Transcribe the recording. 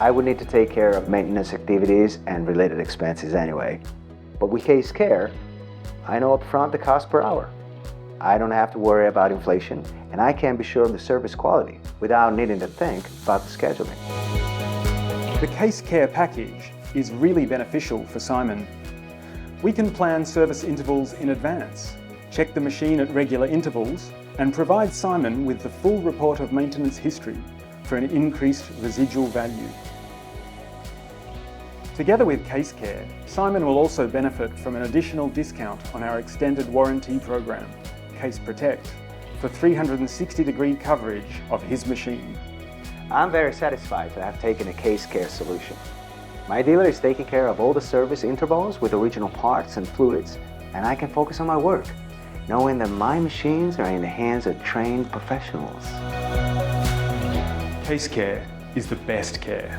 I would need to take care of maintenance activities and related expenses anyway. But with Case Care, I know upfront the cost per hour. I don't have to worry about inflation, and I can be sure of the service quality without needing to think about the scheduling. The Case Care package is really beneficial for Simon. We can plan service intervals in advance, check the machine at regular intervals, and provide Simon with the full report of maintenance history for an increased residual value. Together with Case Care, Simon will also benefit from an additional discount on our extended warranty program, Case Protect, for 360-degree coverage of his machine. I'm very satisfied to have taken a Case Care solution. My dealer is taking care of all the service intervals with original parts and fluids, and I can focus on my work, knowing that my machines are in the hands of trained professionals. Case Care is the best care.